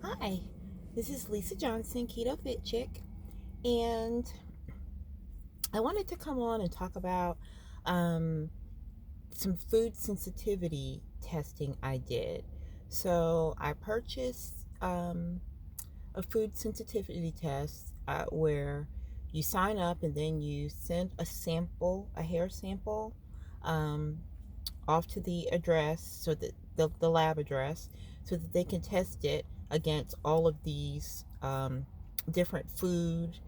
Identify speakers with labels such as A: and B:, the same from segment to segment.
A: Hi, this is Lisa Johnson, Keto Fit Chick, and I wanted to come on and talk about um, some food sensitivity testing I did. So I purchased a food sensitivity test where you sign up and then you send a sample, a hair sample, um, off to the address, so that the lab address, so that they can test it against all of these different food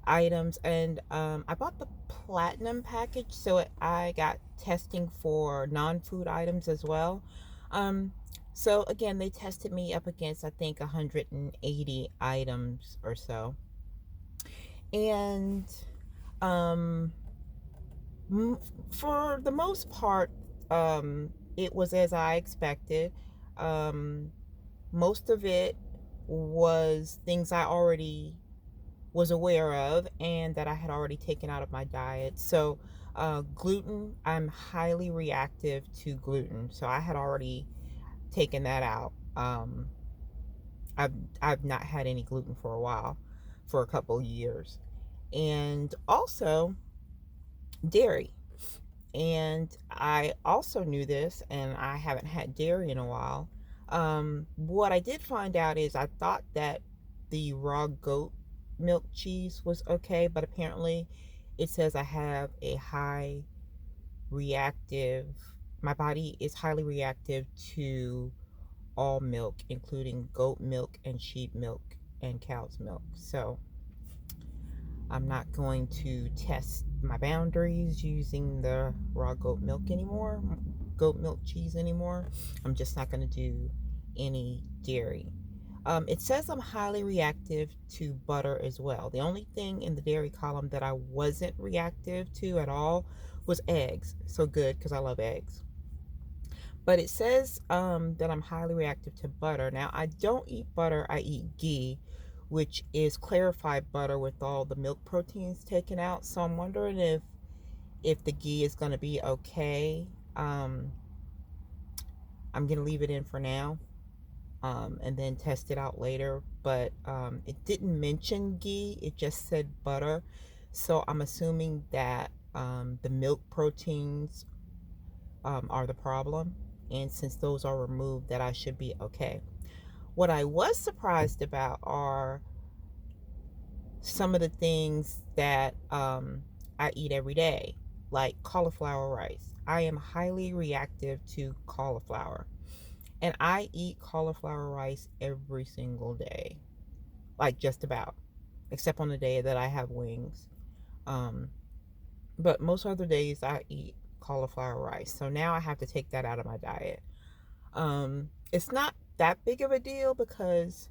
A: items. And I bought the platinum package, so I got testing for non-food items as well. um, so again, they tested me up against, I think, 180 items or so. And um, for the most part, it was as I expected. Um, Most of it was things I already was aware of and that I had already taken out of my diet. So, gluten, I'm highly reactive to gluten. So, I had already taken that out. I've, I've not had any gluten for a while, for a couple years. And also dairy. And I also knew this, and I haven't had dairy in a while. What I did find out is I thought that the raw goat milk cheese was okay, but apparently it says I have a high reactive, my body is highly reactive to all milk, including goat milk and sheep milk and cow's milk. So I'm not going to test my boundaries using the raw goat milk cheese anymore. I'm just not going to do any dairy. It says I'm highly reactive to butter as well. The only thing in the dairy column that I wasn't reactive to at all was eggs. So good, because I love eggs. But it says that I'm highly reactive to butter. Now, I don't eat butter, I eat ghee, which is clarified butter with all the milk proteins taken out. So I'm wondering if the ghee is going to be okay. Um, I'm going to leave it in for now, and then test it out later. But it didn't mention ghee, it just said butter. So I'm assuming that the milk proteins are the problem. And since those are removed, that I should be okay. What I was surprised about are some of the things that I eat every day, like cauliflower rice. I am highly reactive to cauliflower, and I eat cauliflower rice every single day, like just about, except on the day that I have wings. Um, but most other days I eat cauliflower rice. So now I have to take that out of my diet. It's not that big of a deal because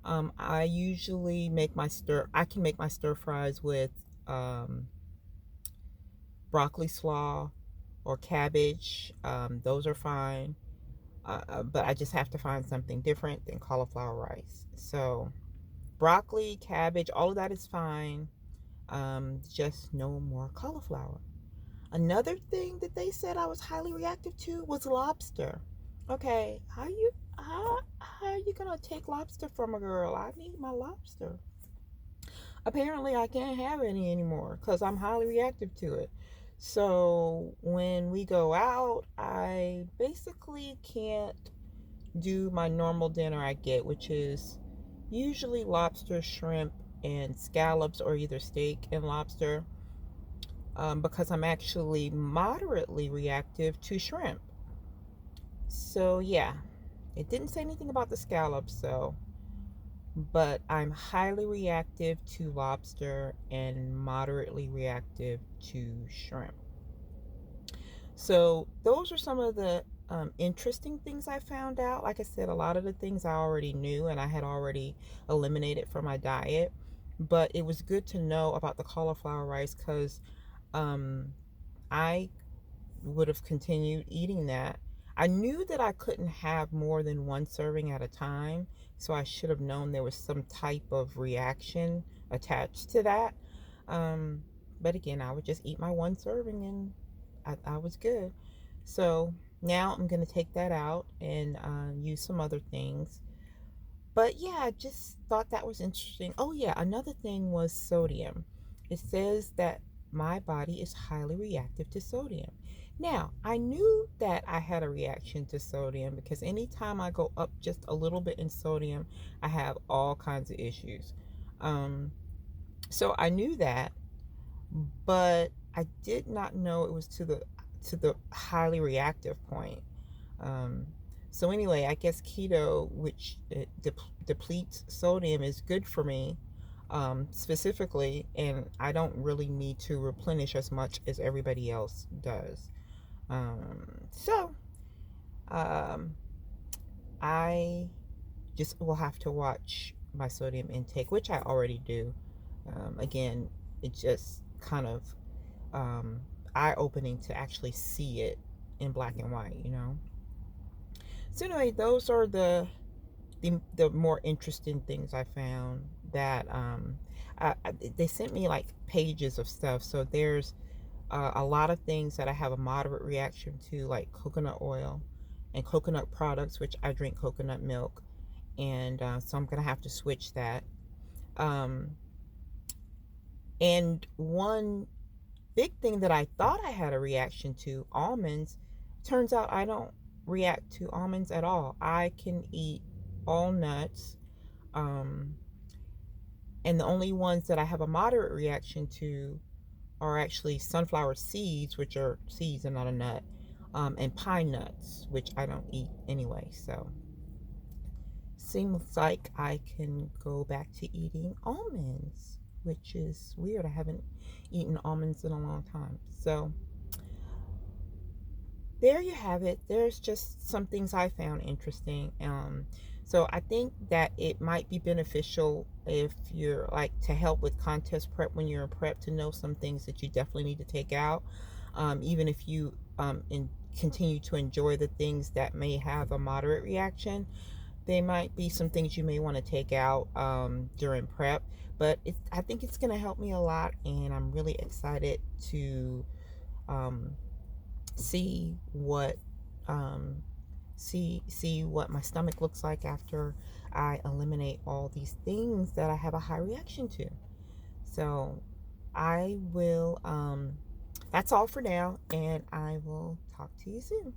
A: I usually make my stir. I can make my stir fries with um, broccoli slaw or cabbage. Those are fine, but I just have to find something different than cauliflower rice. So broccoli, cabbage, all of that is fine. Just no more cauliflower. Another thing that they said I was highly reactive to was lobster. Okay, how are you gonna take lobster from a girl? I need my lobster. Apparently, I can't have any anymore because I'm highly reactive to it. So when we go out, I basically can't do my normal dinner I get, which is usually lobster, shrimp, and scallops, or either steak and lobster, because I'm actually moderately reactive to shrimp. So yeah, it didn't say anything about the scallops, so, but I'm highly reactive to lobster and moderately reactive to shrimp. So those are some of the interesting things I found out. Like I said, a lot of the things I already knew and I had already eliminated from my diet. But it was good to know about the cauliflower rice because um, I would have continued eating that. I knew that I couldn't have more than one serving at a time, so I should have known there was some type of reaction attached to that. Um, but again, I would just eat my one serving and I was good. So now I'm going to take that out and use some other things. But yeah, I just thought that was interesting. Oh, yeah, another thing was sodium. It says that my body is highly reactive to sodium. Now, I knew that I had a reaction to sodium because anytime I go up just a little bit in sodium, I have all kinds of issues. Um, so I knew that, but I did not know it was to the highly reactive point. Um, so anyway, I guess keto, which depletes sodium, is good for me specifically, and I don't really need to replenish as much as everybody else does. So um, I just will have to watch my sodium intake, which I already do. Again, it just kind of um, eye opening to actually see it in black and white, you know. So anyway, those are the more interesting things I found that they sent me like pages of stuff. So there's a lot of things that I have a moderate reaction to, like coconut oil and coconut products, which I drink coconut milk, and so I'm gonna have to switch that. Um, and one big thing that I thought I had a reaction to, almonds, turns out I don't react to almonds at all. I can eat all nuts. Um, and the only ones that I have a moderate reaction to are actually sunflower seeds, which are seeds and not a nut, and pine nuts, which I don't eat anyway. So seems like I can go back to eating almonds, which is weird. I haven't eaten almonds in a long time. So there you have it. There's just some things I found interesting. So I think that it might be beneficial if you're like to help with contest prep when you're in prep to know some things that you definitely need to take out, even if you continue to enjoy the things that may have a moderate reaction. They might be some things you may want to take out during prep, but I think it's going to help me a lot, and I'm really excited to um, see what um, see what my stomach looks like after I eliminate all these things that I have a high reaction to. So I will that's all for now, and I will talk to you soon.